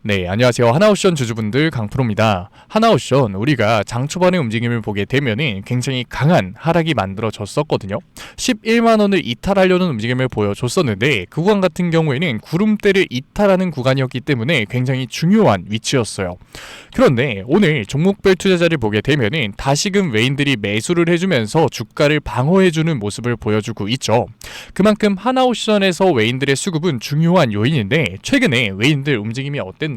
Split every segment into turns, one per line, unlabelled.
네, 안녕하세요. 하나옵션 주주분들 강프로입니다. 하나옵션 우리가 장 초반의 움직임을 보게 되면은 굉장히 강한 하락이 만들어졌었거든요. 11만 원을 이탈하려는 움직임을 보여줬었는데 그 구간 같은 경우에는 구름대를 이탈하는 구간이었기 때문에 굉장히 중요한 위치였어요. 그런데 오늘 종목별 투자자를 보게 되면은 다시금 외인들이 매수를 해주면서 주가를 방어해주는 모습을 보여주고 있죠. 그만큼 하나옵션에서 외인들의 수급은 중요한 요인인데 최근에 외인들 움직임이 어땠나요?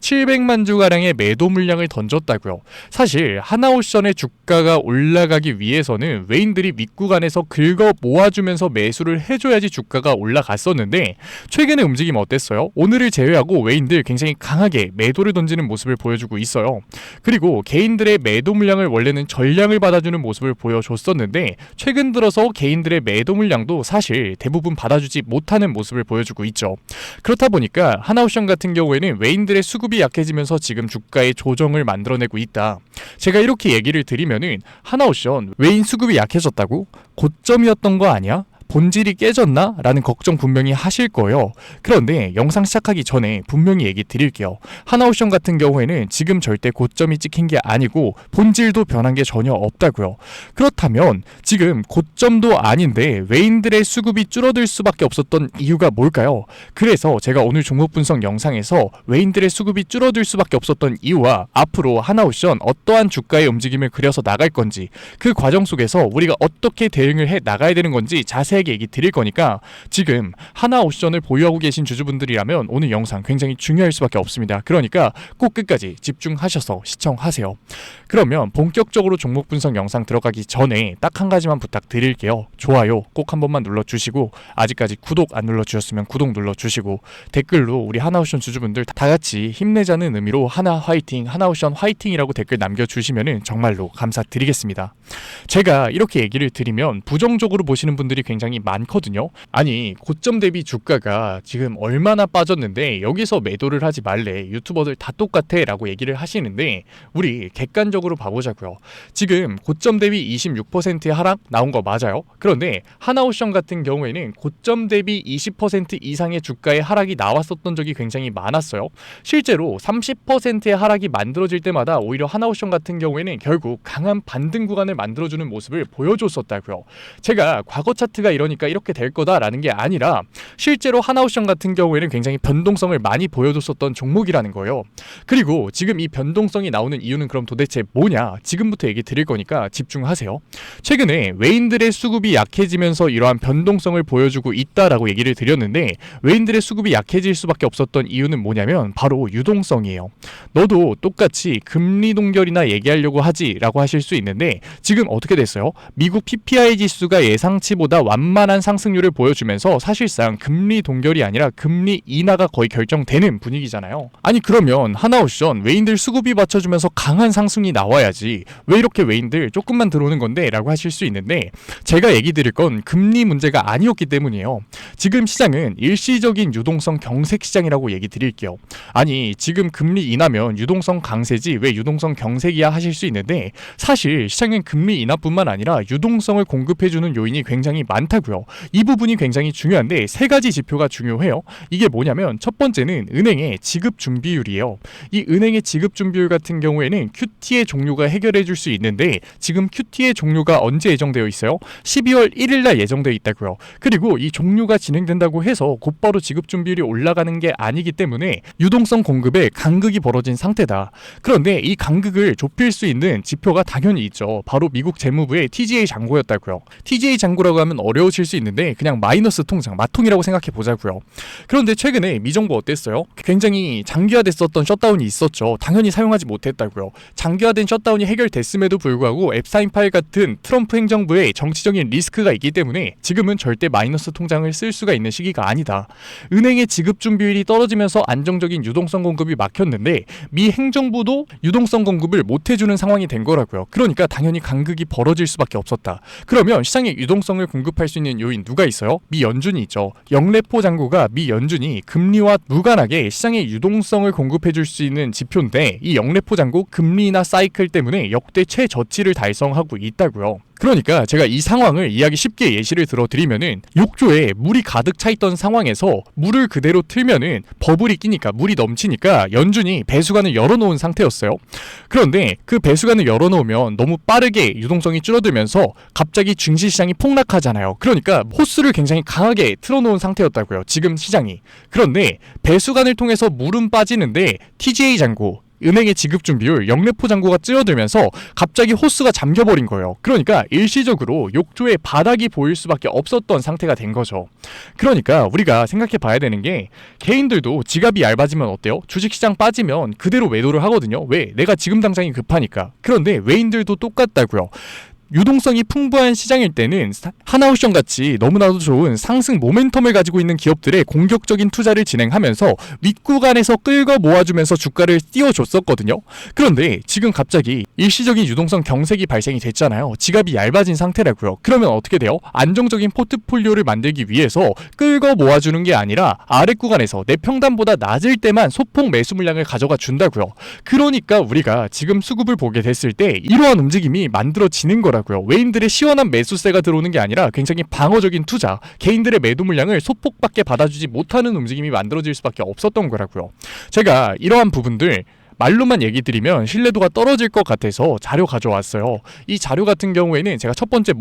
700만 주가량의 매도 물량을 던졌다고요. 사실 하나옵션의 주가가 올라가기 위해서는 외인들이 윗구간에서 긁어 모아주면서 매수를 해줘야지 주가가 올라갔었는데 최근의 움직임 어땠어요? 오늘을 제외하고 외인들 굉장히 강하게 매도를 던지는 모습을 보여주고 있어요. 그리고 개인들의 매도 물량을 원래는 전량을 받아주는 모습을 보여줬었는데 최근 들어서 개인들의 매도 물량도 사실 대부분 받아주지 못하는 모습을 보여주고 있죠. 그렇다 보니까 하나옵션 같은 경우에는 외인들의 수급이 약해지면서 지금 주가의 조정을 만들어내고 있다. 제가 이렇게 얘기를 드리면은 하나옵션 외인 수급이 약해졌다고? 고점이었던 거 아니야? 본질이 깨졌나? 라는 걱정 분명히 하실 거예요. 그런데 영상 시작하기 전에 분명히 얘기 드릴게요. 하나옵션 같은 경우에는 지금 절대 고점이 찍힌 게 아니고 본질도 변한 게 전혀 없다고요. 그렇다면 지금 고점도 아닌데 외인들의 수급이 줄어들 수밖에 없었던 이유가 뭘까요? 그래서 제가 오늘 종목 분석 영상에서 외인들의 수급이 줄어들 수밖에 없었던 이유와 앞으로 하나옵션 어떠한 주가의 움직임을 그려서 나갈 건지 그 과정 속에서 우리가 어떻게 대응을 해 나가야 되는 건지 자세히 얘기 드릴 거니까 지금 하나옵션을 보유하고 계신 주주분들이라면 오늘 영상 굉장히 중요할 수밖에 없습니다. 그러니까 꼭 끝까지 집중하셔서 시청하세요. 그러면 본격적으로 종목 분석 영상 들어가기 전에 딱 한 가지만 부탁드릴게요. 좋아요 꼭 한 번만 눌러주시고 아직까지 구독 안 눌러주셨으면 구독 눌러주시고 댓글로 우리 하나옵션 주주분들 다 같이 힘내자는 의미로 하나 화이팅, 하나옵션 화이팅이라고 댓글 남겨주시면 정말로 감사드리겠습니다. 제가 이렇게 얘기를 드리면 부정적으로 보시는 분들이 굉장히 많거든요. 아니 고점 대비 주가가 지금 얼마나 빠졌는데 여기서 매도를 하지 말래, 유튜버들 다 똑같아 라고 얘기를 하시는데 우리 객관적으로 봐보자고요. 지금 고점 대비 26%의 하락 나온 거 맞아요. 그런데 하나옵션 같은 경우에는 고점 대비 20% 이상의 주가의 하락이 나왔었던 적이 굉장히 많았어요. 실제로 30%의 하락이 만들어질 때마다 오히려 하나옵션 같은 경우에는 결국 강한 반등 구간을 만들어주는 모습을 보여줬었다고요. 제가 과거 차트가 이러니까 이렇게 될 거다라는 게 아니라 실제로 하나옵션 같은 경우에는 굉장히 변동성을 많이 보여줬었던 종목이라는 거예요. 그리고 지금 이 변동성이 나오는 이유는 그럼 도대체 뭐냐? 지금부터 얘기 드릴 거니까 집중하세요. 최근에 외인들의 수급이 약해지면서 이러한 변동성을 보여주고 있다라고 얘기를 드렸는데 외인들의 수급이 약해질 수밖에 없었던 이유는 뭐냐면 바로 유동성이에요. 너도 똑같이 금리 동결이나 얘기하려고 하지 라고 하실 수 있는데 지금 어떻게 됐어요? 미국 PPI 지수가 예상치보다 완만한 상승률을 보여주면서 사실상 금리 동결이 아니라 금리 인하가 거의 결정되는 분위기잖아요. 아니 그러면 하나옵션 외인들 수급이 받쳐주면서 강한 상승이 나와야지 왜 이렇게 외인들 조금만 들어오는 건데 라고 하실 수 있는데 제가 얘기 드릴 건 금리 문제가 아니었기 때문이에요. 지금 시장은 일시적인 유동성 경색 시장이라고 얘기 드릴게요. 아니 지금 금리 인하면 유동성 강세지 왜 유동성 경색이야 하실 수 있는데 사실 시장은 금리 인하뿐만 아니라 유동성을 공급해주는 요인이 굉장히 많다고요. 이 부분이 굉장히 중요한데 세 가지 지표가 중요해요. 이게 뭐냐면 첫 번째는 은행의 지급 준비율이에요. 이 은행의 지급 준비율 같은 경우에는 QT의 종료가 해결해 줄 수 있는데 지금 QT의 종료가 언제 예정되어 있어요? 12월 1일 날 예정되어 있다고요. 그리고 이 종료가 진행된다고 해서 곧바로 지급 준비율이 올라가는 게 아니기 때문에 유동성 공급에 간극이 벌어진 상태다. 그런데 이 간극을 좁힐 수 있는 지표가 당연히 있죠. 바로 미국 재무부의 TGA 잔고였다고요. TGA 잔고라고 하면 어려우실 수 있는데 그냥 마이너스 통장, 마통이라고 생각해 보자고요. 그런데 최근에 미정부 어땠어요? 굉장히 장기화됐었던 셧다운이 있었죠. 당연히 사용하지 못했다고요. 장기화된 셧다운이 해결됐음에도 불구하고 앱사인 파일 같은 트럼프 행정부의 정치적인 리스크가 있기 때문에 지금은 절대 마이너스 통장을 쓸 수가 있는 시기가 아니다. 은행의 지급 준비율이 떨어지면서 안정적인 유동성 공급이 막혔는데 미 행정부도 유동성 공급을 못 해주는 상황이 된 거라고요. 그러니까 당연히 간극이 벌어질 수밖에 없었다. 그러면 시장에 유동성을 공급할 수 있는 요인 누가 있어요? 미 연준이 있죠. 영래포 잔고가 미 연준이 금리와 무관하게 시장에 유동성을 공급해줄 수 있는 지표인데 이 영래포 잔고 금리 인하 사이클 때문에 역대 최저치를 달성하고 있다고요. 그러니까 제가 이 상황을 이해하기 쉽게 예시를 들어드리면은 욕조에 물이 가득 차 있던 상황에서 물을 그대로 틀면은 버블이 끼니까 물이 넘치니까 연준이 배수관을 열어놓은 상태였어요. 그런데 그 배수관을 열어놓으면 너무 빠르게 유동성이 줄어들면서 갑자기 증시 시장이 폭락하잖아요. 그러니까 호스를 굉장히 강하게 틀어놓은 상태였다고요. 지금 시장이. 그런데 배수관을 통해서 물은 빠지는데 TGA 잔고 은행의 지급준비율 영래포 잔고가 줄어들면서 갑자기 호스가 잠겨버린 거예요. 그러니까 일시적으로 욕조에 바닥이 보일 수밖에 없었던 상태가 된 거죠. 그러니까 우리가 생각해 봐야 되는 게 개인들도 지갑이 얇아지면 어때요? 주식시장 빠지면 그대로 매도를 하거든요. 왜? 내가 지금 당장이 급하니까. 그런데 외인들도 똑같다고요. 유동성이 풍부한 시장일 때는 하나옵션 같이 너무나도 좋은 상승 모멘텀을 가지고 있는 기업들의 공격적인 투자를 진행하면서 윗구간에서 끌고 모아주면서 주가를 띄워줬었거든요. 그런데 지금 갑자기 일시적인 유동성 경색이 발생이 됐잖아요. 지갑이 얇아진 상태라고요. 그러면 어떻게 돼요? 안정적인 포트폴리오를 만들기 위해서 끌고 모아주는 게 아니라 아래 구간에서 내 평단보다 낮을 때만 소폭 매수 물량을 가져가 준다고요. 그러니까 우리가 지금 수급을 보게 됐을 때 이러한 움직임이 만들어지는 거라고요. 외인들의 시원한 매수세가 들어오는 게 아니라 굉장히 방어적인 투자, 개인들의 매도 물량을 소폭밖에 받아주지 못하는 움직임이 만들어질 수밖에 없었던 거라고요. 제가 이러한 부분들 말로만 얘기 드리면 신뢰도가 떨어질 것 같아서 자료 가져왔어요. 이 자료 같은 경우에는 제가 첫 번째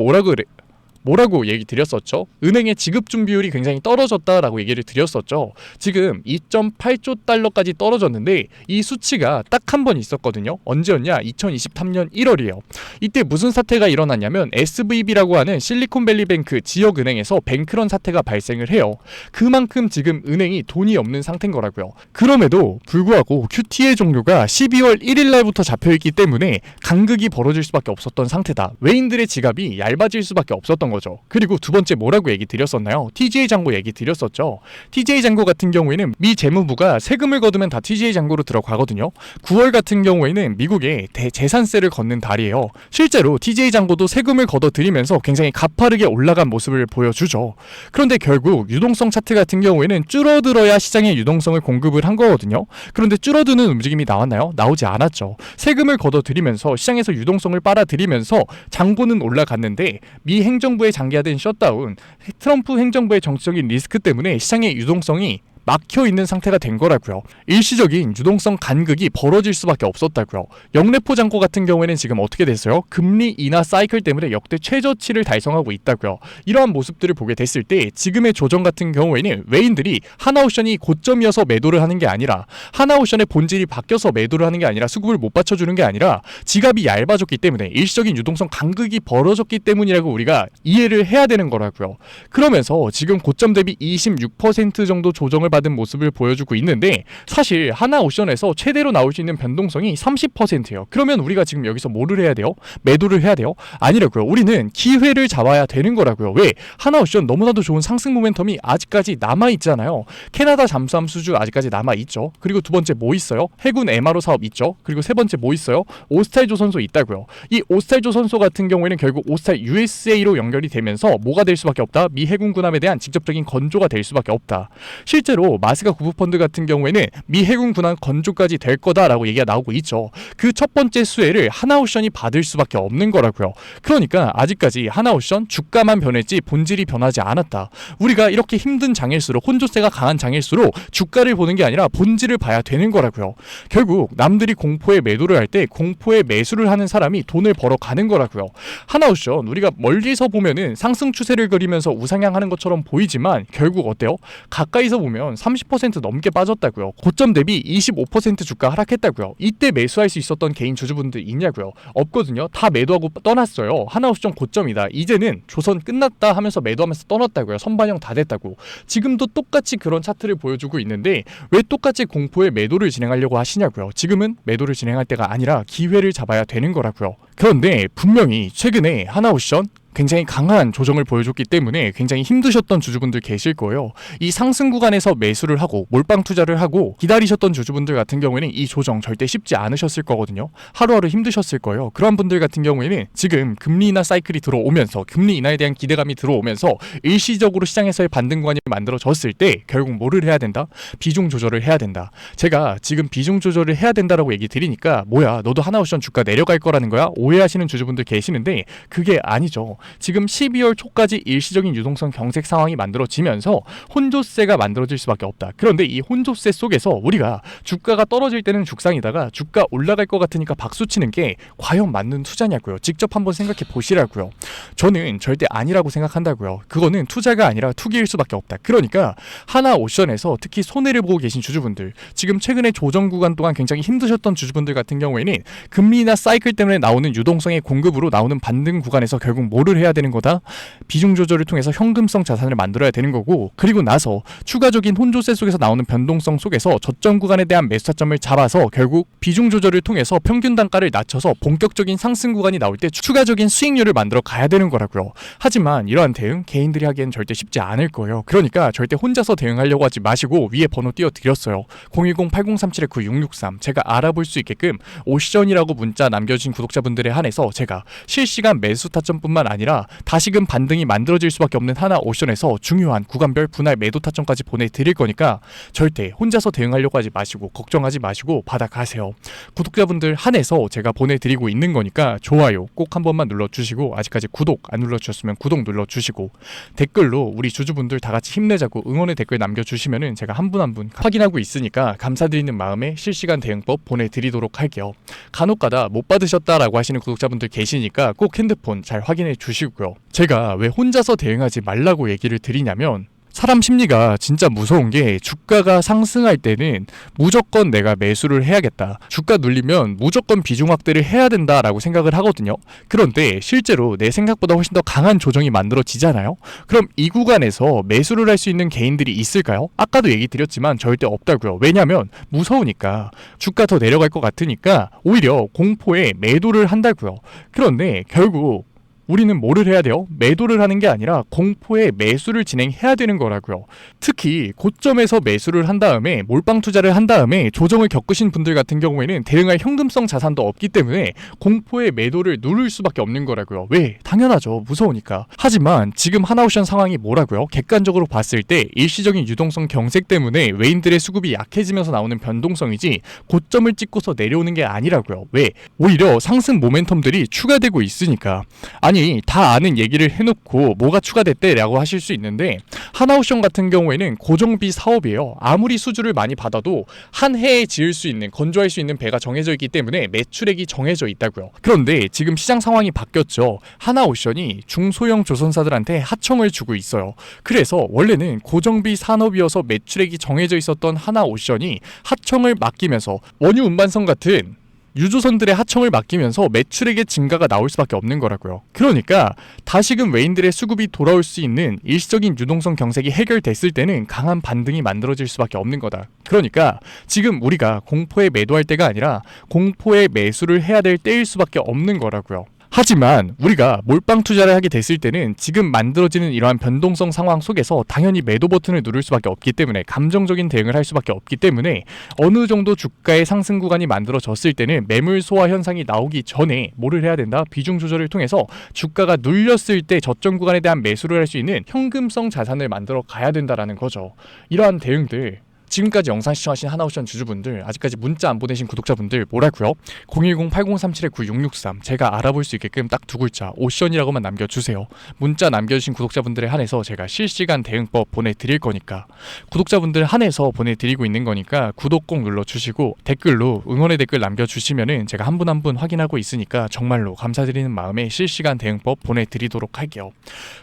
뭐라고 얘기 드렸었죠? 은행의 지급준비율이 굉장히 떨어졌다라고 얘기를 드렸었죠. 지금 2.8조 달러까지 떨어졌는데 이 수치가 딱 한 번 있었거든요. 언제였냐? 2023년 1월이에요. 이때 무슨 사태가 일어났냐면 SVB라고 하는 실리콘밸리뱅크 지역은행에서 뱅크런 사태가 발생을 해요. 그만큼 지금 은행이 돈이 없는 상태인 거라고요. 그럼에도 불구하고 QTA 종료가 12월 1일 날부터 잡혀있기 때문에 간극이 벌어질 수밖에 없었던 상태다. 외인들의 지갑이 얇아질 수밖에 없었던 거죠. 그리고 두 번째 뭐라고 얘기 드렸었나요? TGA 잔고 얘기 드렸었죠. TGA 잔고 같은 경우에는 미 재무부가 세금을 거두면 다 TGA 잔고로 들어가거든요. 9월 같은 경우에는 미국의 대재산세를 걷는 달이에요. 실제로 TGA 잔고도 세금을 걷어들이면서 굉장히 가파르게 올라간 모습을 보여주죠. 그런데 결국 유동성 차트 같은 경우에는 줄어들어야 시장에 유동성을 공급을 한 거거든요. 그런데 줄어드는 움직임이 나왔나요? 나오지 않았죠. 세금을 걷어들이면서 시장에서 유동성을 빨아들이면서 잔고는 올라갔는데 미 행정부의 장기화된 셧다운, 트럼프 행정부의 정치적인 리스크 때문에 시장의 유동성이 막혀있는 상태가 된 거라고요. 일시적인 유동성 간극이 벌어질 수밖에 없었다고요. 영래포 잔고 같은 경우에는 지금 어떻게 됐어요? 금리 인하 사이클 때문에 역대 최저치를 달성하고 있다고요. 이러한 모습들을 보게 됐을 때 지금의 조정 같은 경우에는 외인들이 하나옵션이 고점이어서 매도를 하는 게 아니라 하나옵션의 본질이 바뀌어서 매도를 하는 게 아니라 수급을 못 받쳐주는 게 아니라 지갑이 얇아졌기 때문에 일시적인 유동성 간극이 벌어졌기 때문이라고 우리가 이해를 해야 되는 거라고요. 그러면서 지금 고점 대비 26% 정도 조정을 받은 모습을 보여주고 있는데 사실 하나옵션에서 최대로 나올 수 있는 변동성이 30%예요. 그러면 우리가 지금 여기서 뭐를 해야 돼요? 매도를 해야 돼요? 아니라고요. 우리는 기회를 잡아야 되는 거라고요. 왜? 하나옵션 너무나도 좋은 상승 모멘텀이 아직까지 남아있잖아요. 캐나다 잠수함 수주 아직까지 남아있죠. 그리고 두 번째 뭐 있어요? 해군 MRO 사업 있죠. 그리고 세 번째 뭐 있어요? 오스탈 조선소 있다고요. 이 오스탈 조선소 같은 경우에는 결국 오스탈 USA로 연결이 되면서 뭐가 될 수밖에 없다? 미 해군 군함에 대한 직접적인 건조가 될 수밖에 없다. 실제로 마스가 구부펀드 같은 경우에는 미 해군 군함 건조까지 될 거다라고 얘기가 나오고 있죠. 그 첫 번째 수혜를 하나옵션이 받을 수밖에 없는 거라고요. 그러니까 아직까지 하나옵션 주가만 변했지 본질이 변하지 않았다. 우리가 이렇게 힘든 장일수록 혼조세가 강한 장일수록 주가를 보는 게 아니라 본질을 봐야 되는 거라고요. 결국 남들이 공포에 매도를 할 때 공포에 매수를 하는 사람이 돈을 벌어가는 거라고요. 하나옵션 우리가 멀리서 보면은 상승 추세를 그리면서 우상향하는 것처럼 보이지만 결국 어때요? 가까이서 보면 30% 넘게 빠졌다고요. 고점 대비 25% 주가 하락했다고요. 이때 매수할 수 있었던 개인 주주분들 있냐고요. 없거든요. 다 매도하고 떠났어요. 하나옵션 고점이다. 이제는 조선 끝났다 하면서 매도하면서 떠났다고요. 선반영 다 됐다고. 지금도 똑같이 그런 차트를 보여주고 있는데 왜 똑같이 공포에 매도를 진행하려고 하시냐고요. 지금은 매도를 진행할 때가 아니라 기회를 잡아야 되는 거라고요. 그런데 분명히 최근에 하나옵션 굉장히 강한 조정을 보여줬기 때문에 굉장히 힘드셨던 주주분들 계실 거예요. 이 상승 구간에서 매수를 하고 몰빵 투자를 하고 기다리셨던 주주분들 같은 경우에는 이 조정 절대 쉽지 않으셨을 거거든요. 하루하루 힘드셨을 거예요. 그런 분들 같은 경우에는 지금 금리 인하 사이클이 들어오면서 금리 인하에 대한 기대감이 들어오면서 일시적으로 시장에서의 반등 구간이 만들어졌을 때 결국 뭐를 해야 된다? 비중 조절을 해야 된다. 제가 지금 비중 조절을 해야 된다라고 얘기 드리니까 뭐야 너도 하나옵션 주가 내려갈 거라는 거야? 오해하시는 주주분들 계시는데 그게 아니죠. 지금 12월 초까지 일시적인 유동성 경색 상황이 만들어지면서 혼조세가 만들어질 수밖에 없다. 그런데 이 혼조세 속에서 우리가 주가가 떨어질 때는 죽상이다가 주가 올라갈 것 같으니까 박수치는 게 과연 맞는 투자냐고요. 직접 한번 생각해 보시라고요. 저는 절대 아니라고 생각한다고요. 그거는 투자가 아니라 투기일 수밖에 없다. 그러니까 하나오션에서 특히 손해를 보고 계신 주주분들, 지금 최근에 조정 구간 동안 굉장히 힘드셨던 주주분들 같은 경우에는 금리나 사이클 때문에 나오는 유동성의 공급으로 나오는 반등 구간에서 결국 뭐를 해야 되는 거다? 비중 조절을 통해서 현금성 자산을 만들어야 되는 거고, 그리고 나서 추가적인 혼조세 속에서 나오는 변동성 속에서 저점 구간에 대한 매수 타점을 잡아서 결국 비중 조절을 통해서 평균 단가를 낮춰서 본격적인 상승 구간이 나올 때 추가적인 수익률을 만들어 가야 되는 거라고요. 하지만 이러한 대응 개인들이 하기엔 절대 쉽지 않을 거예요. 그러니까 절대 혼자서 대응하려고 하지 마시고 위에 번호 띄워드렸어요. 010-8037-9663 제가 알아볼 수 있게끔 오션이라고 문자 남겨주신 구독자분들에 한해서 제가 실시간 매수 타점뿐만 아니라 다시금 반등이 만들어질 수밖에 없는 하나오션에서 중요한 구간별 분할 매도 타점까지 보내드릴 거니까 절대 혼자서 대응하려고 하지 마시고 걱정하지 마시고 받아가세요. 구독자분들 한해서 제가 보내드리고 있는 거니까 좋아요 꼭 한 번만 눌러주시고, 아직까지 구독 안 눌러주셨으면 구독 눌러주시고, 댓글로 우리 주주분들 다 같이 힘내자고 응원의 댓글 남겨주시면은 제가 한 분 한 분 확인하고 있으니까 감사드리는 마음에 실시간 대응법 보내드리도록 할게요. 간혹가다 못 받으셨다라고 하시는 구독자분들 계시니까 꼭 핸드폰 잘 확인해 주시고요. 제가 왜 혼자서 대응하지 말라고 얘기를 드리냐면, 사람 심리가 진짜 무서운 게 주가가 상승할 때는 무조건 내가 매수를 해야겠다. 주가 눌리면 무조건 비중 확대를 해야 된다라고 생각을 하거든요. 그런데 실제로 내 생각보다 훨씬 더 강한 조정이 만들어지잖아요. 그럼 이 구간에서 매수를 할 수 있는 개인들이 있을까요? 아까도 얘기 드렸지만 절대 없다고요. 왜냐면 무서우니까, 주가 더 내려갈 것 같으니까 오히려 공포에 매도를 한다고요. 그런데 결국 우리는 뭐를 해야 돼요? 매도를 하는 게 아니라 공포의 매수를 진행해야 되는 거라고요. 특히 고점에서 매수를 한 다음에 몰빵 투자를 한 다음에 조정을 겪으신 분들 같은 경우에는 대응할 현금성 자산도 없기 때문에 공포의 매도를 누를 수밖에 없는 거라고요. 왜? 당연하죠. 무서우니까. 하지만 지금 하나오션 상황이 뭐라고요? 객관적으로 봤을 때 일시적인 유동성 경색 때문에 외인들의 수급이 약해지면서 나오는 변동성이지 고점을 찍고서 내려오는 게 아니라고요. 왜? 오히려 상승 모멘텀들이 추가되고 있으니까. 아니 다 아는 얘기를 해놓고 뭐가 추가됐대 라고 하실 수 있는데, 하나오션 같은 경우에는 고정비 사업이에요. 아무리 수주를 많이 받아도 한 해에 지을 수 있는, 건조할 수 있는 배가 정해져 있기 때문에 매출액이 정해져 있다고요. 그런데 지금 시장 상황이 바뀌었죠. 하나오션이 중소형 조선사들한테 하청을 주고 있어요. 그래서 원래는 고정비 산업이어서 매출액이 정해져 있었던 하나오션이 하청을 맡기면서 원유 운반선 같은 유조선들의 하청을 맡기면서 매출액의 증가가 나올 수밖에 없는 거라고요. 그러니까 다시금 외인들의 수급이 돌아올 수 있는 일시적인 유동성 경색이 해결됐을 때는 강한 반등이 만들어질 수밖에 없는 거다. 그러니까 지금 우리가 공포에 매도할 때가 아니라 공포에 매수를 해야 될 때일 수밖에 없는 거라고요. 하지만 우리가 몰빵 투자를 하게 됐을 때는 지금 만들어지는 이러한 변동성 상황 속에서 당연히 매도 버튼을 누를 수밖에 없기 때문에, 감정적인 대응을 할 수밖에 없기 때문에 어느 정도 주가의 상승 구간이 만들어졌을 때는 매물 소화 현상이 나오기 전에 뭐를 해야 된다? 비중 조절을 통해서 주가가 눌렸을 때 저점 구간에 대한 매수를 할 수 있는 현금성 자산을 만들어 가야 된다라는 거죠. 이러한 대응들, 지금까지 영상 시청하신 하나오션 주주분들, 아직까지 문자 안 보내신 구독자분들 뭐라고요? 010-8037-9663 제가 알아볼 수 있게끔 딱 두 글자 오션이라고만 남겨주세요. 문자 남겨주신 구독자분들에 한해서 제가 실시간 대응법 보내드릴 거니까, 구독자분들 한해서 보내드리고 있는 거니까 구독 꼭 눌러주시고 댓글로 응원의 댓글 남겨주시면은 제가 한 분 한 분 확인하고 있으니까 정말로 감사드리는 마음에 실시간 대응법 보내드리도록 할게요.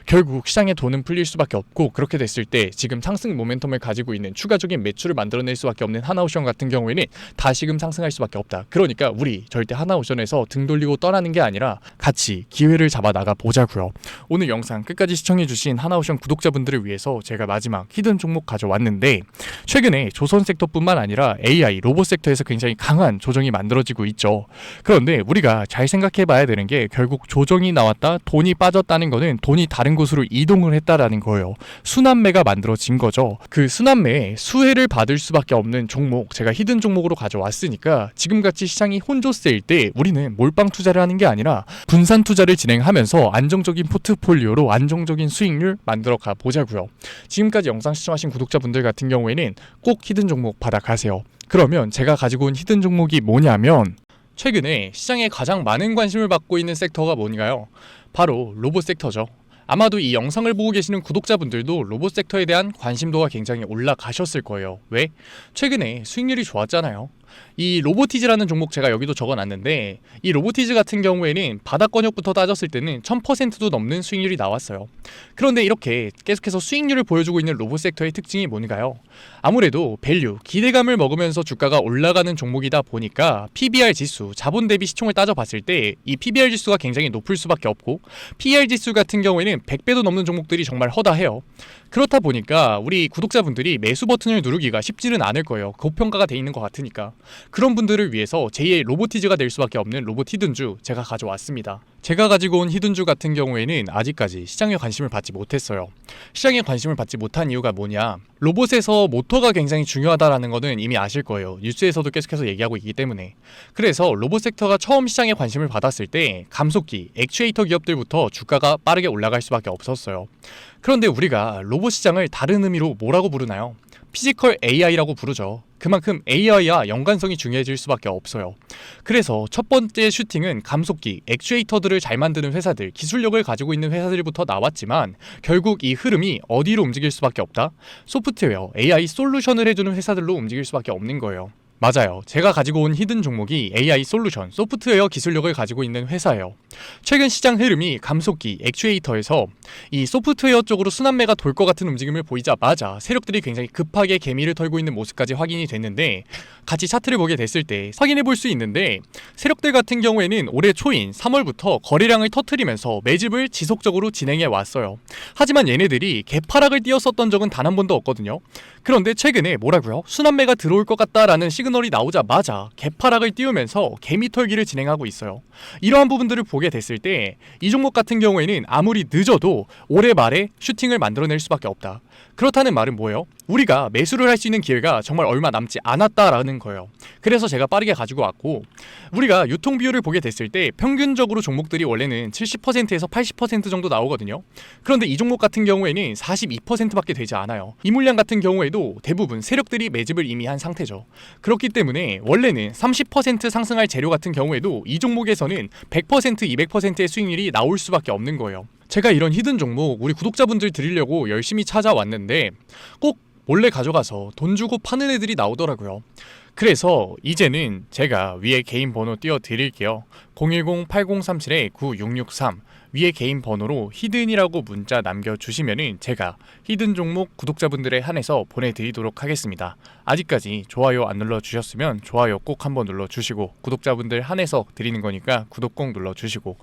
결국 시장의 돈은 풀릴 수밖에 없고, 그렇게 됐을 때 지금 상승 모멘텀을 가지고 있는 추가적인 매출 매출을 만들어낼 수밖에 없는 하나오션 같은 경우에는 다시금 상승할 수밖에 없다. 그러니까 우리 절대 하나오션에서 등 돌리고 떠나는 게 아니라 같이 기회를 잡아 나가 보자고요. 오늘 영상 끝까지 시청해주신 하나오션 구독자분들을 위해서 제가 마지막 히든 종목 가져왔는데, 최근에 조선 섹터뿐만 아니라 AI, 로봇 섹터에서 굉장히 강한 조정이 만들어지고 있죠. 그런데 우리가 잘 생각해봐야 되는 게, 결국 조정이 나왔다, 돈이 빠졌다는 거는 돈이 다른 곳으로 이동을 했다라는 거예요. 순환매가 만들어진 거죠. 그 순환매에 수혜를 받을 수밖에 없는 종목, 제가 히든 종목으로 가져왔으니까 지금같이 시장이 혼조세일 때 우리는 몰빵 투자를 하는 게 아니라 분산 투자를 진행하면서 안정적인 포트폴리오로 안정적인 수익률 만들어 가 보자고요. 지금까지 영상 시청하신 구독자분들 같은 경우에는 꼭 히든 종목 받아가세요. 그러면 제가 가지고 온 히든 종목이 뭐냐면, 최근에 시장에 가장 많은 관심을 받고 있는 섹터가 뭔가요? 바로 로봇 섹터죠. 아마도 이 영상을 보고 계시는 구독자분들도 로봇 섹터에 대한 관심도가 굉장히 올라가셨을 거예요. 왜? 최근에 수익률이 좋았잖아요. 이 로보티즈라는 종목 제가 여기도 적어놨는데, 이 로보티즈 같은 경우에는 바닥권역부터 따졌을 때는 1000%도 넘는 수익률이 나왔어요. 그런데 이렇게 계속해서 수익률을 보여주고 있는 로봇 섹터의 특징이 뭔가요? 아무래도 밸류, 기대감을 먹으면서 주가가 올라가는 종목이다 보니까 PBR 지수, 자본 대비 시총을 따져봤을 때 이 PBR 지수가 굉장히 높을 수밖에 없고, PER 지수 같은 경우에는 100배도 넘는 종목들이 정말 허다해요. 그렇다 보니까 우리 구독자분들이 매수 버튼을 누르기가 쉽지는 않을 거예요. 고평가가 돼 있는 것 같으니까. 그런 분들을 위해서 제2의 로보티즈가 될 수밖에 없는 로봇 히든주 제가 가져왔습니다. 제가 가지고 온 히든주 같은 경우에는 아직까지 시장에 관심을 받지 못했어요. 시장에 관심을 받지 못한 이유가 뭐냐? 로봇에서 모터가 굉장히 중요하다라는 거는 이미 아실 거예요. 뉴스에서도 계속해서 얘기하고 있기 때문에. 그래서 로봇 섹터가 처음 시장에 관심을 받았을 때 감속기, 액추에이터 기업들부터 주가가 빠르게 올라갈 수밖에 없었어요. 그런데 우리가 로봇 시장을 다른 의미로 뭐라고 부르나요? 피지컬 AI라고 부르죠. 그만큼 AI와 연관성이 중요해질 수밖에 없어요. 그래서 첫 번째 슈팅은 감속기, 액추에이터들을 잘 만드는 회사들, 기술력을 가지고 있는 회사들부터 나왔지만, 결국 이 흐름이 어디로 움직일 수밖에 없다? 소프트웨어, AI 솔루션을 해주는 회사들로 움직일 수밖에 없는 거예요. 맞아요. 제가 가지고 온 히든 종목이 AI 솔루션, 소프트웨어 기술력을 가지고 있는 회사예요. 최근 시장 흐름이 감속기, 액추에이터에서 이 소프트웨어 쪽으로 순환매가 돌 것 같은 움직임을 보이자마자 세력들이 굉장히 급하게 개미를 털고 있는 모습까지 확인이 됐는데, 같이 차트를 보게 됐을 때 확인해 볼 수 있는데, 세력들 같은 경우에는 올해 초인 3월부터 거래량을 터트리면서 매집을 지속적으로 진행해 왔어요. 하지만 얘네들이 개파락을 띄었었던 적은 단 한 번도 없거든요. 그런데 최근에 뭐라고요? 순환매가 들어올 것 같다라는 시그널이 나오자마자 개파락을 띄우면서 개미 털기를 진행하고 있어요. 이러한 부분들을 보게 됐을 때 이 종목 같은 경우에는 아무리 늦어도 올해 말에 슈팅을 만들어낼 수밖에 없다. 그렇다는 말은 뭐예요? 우리가 매수를 할 수 있는 기회가 정말 얼마 남지 않았다라는 거예요. 그래서 제가 빠르게 가지고 왔고, 우리가 유통 비율을 보게 됐을 때 평균적으로 종목들이 원래는 70%에서 80% 정도 나오거든요. 그런데 이 종목 같은 경우에는 42%밖에 되지 않아요. 이 물량 같은 경우에도 대부분 세력들이 매집을 이미 한 상태죠. 그렇기 때문에 원래는 30% 상승할 재료 같은 경우에도 이 종목에서는 100%, 200%의 수익률이 나올 수밖에 없는 거예요. 제가 이런 히든 종목 우리 구독자분들 드리려고 열심히 찾아왔는데 꼭 몰래 가져가서 돈 주고 파는 애들이 나오더라고요. 그래서 이제는 제가 위에 개인 번호 띄워 드릴게요. 010-8037-9663 위에 개인 번호로 히든이라고 문자 남겨주시면은 제가 히든 종목 구독자분들에 한해서 보내드리도록 하겠습니다. 아직까지 좋아요 안 눌러주셨으면 좋아요 꼭 한번 눌러주시고, 구독자분들 한해서 드리는 거니까 구독 꼭 눌러주시고,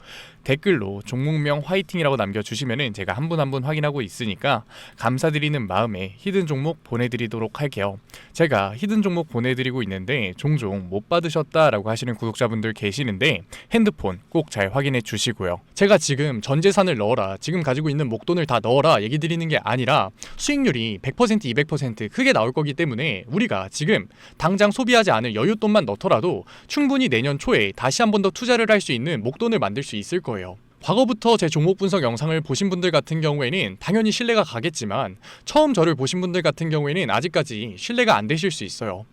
댓글로 종목명 화이팅이라고 남겨주시면은 제가 한 분 한 분 확인하고 있으니까 감사드리는 마음에 히든 종목 보내드리도록 할게요. 제가 히든 종목 보내드리고 있는데 종종 못 받으셨다라고 하시는 구독자분들 계시는데 핸드폰 꼭 잘 확인해 주시고요. 제가 지금 전 재산을 넣어라, 지금 가지고 있는 목돈을 다 넣어라 얘기 드리는 게 아니라 수익률이 100%, 200% 크게 나올 거기 때문에 우리가 지금 당장 소비하지 않을 여윳돈만 넣더라도 충분히 내년 초에 다시 한 번 더 투자를 할 수 있는 목돈을 만들 수 있을 거예요. 과거부터 제 종목 분석 영상을 보신 분들 같은 경우에는 당연히 신뢰가 가겠지만, 처음 저를 보신 분들 같은 경우에는 아직까지 신뢰가 안 되실 수 있어요.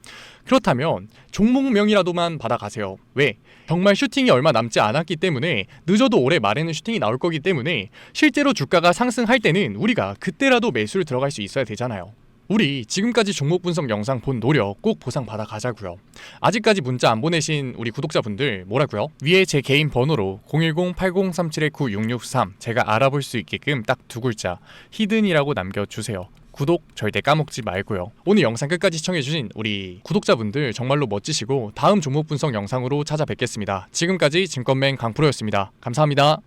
그렇다면 종목명이라도만 받아가세요. 왜? 정말 슈팅이 얼마 남지 않았기 때문에, 늦어도 올해 말에는 슈팅이 나올 거기 때문에 실제로 주가가 상승할 때는 우리가 그때라도 매수를 들어갈 수 있어야 되잖아요. 우리 지금까지 종목 분석 영상 본 노력 꼭 보상 받아 가자고요. 아직까지 문자 안 보내신 우리 구독자분들 뭐라고요? 위에 제 개인 번호로 010-8037-9663 제가 알아볼 수 있게끔 딱 두 글자 히든이라고 남겨주세요. 구독 절대 까먹지 말고요. 오늘 영상 끝까지 시청해주신 우리 구독자분들 정말로 멋지시고 다음 종목 분석 영상으로 찾아뵙겠습니다. 지금까지 증권맨 강프로였습니다. 감사합니다.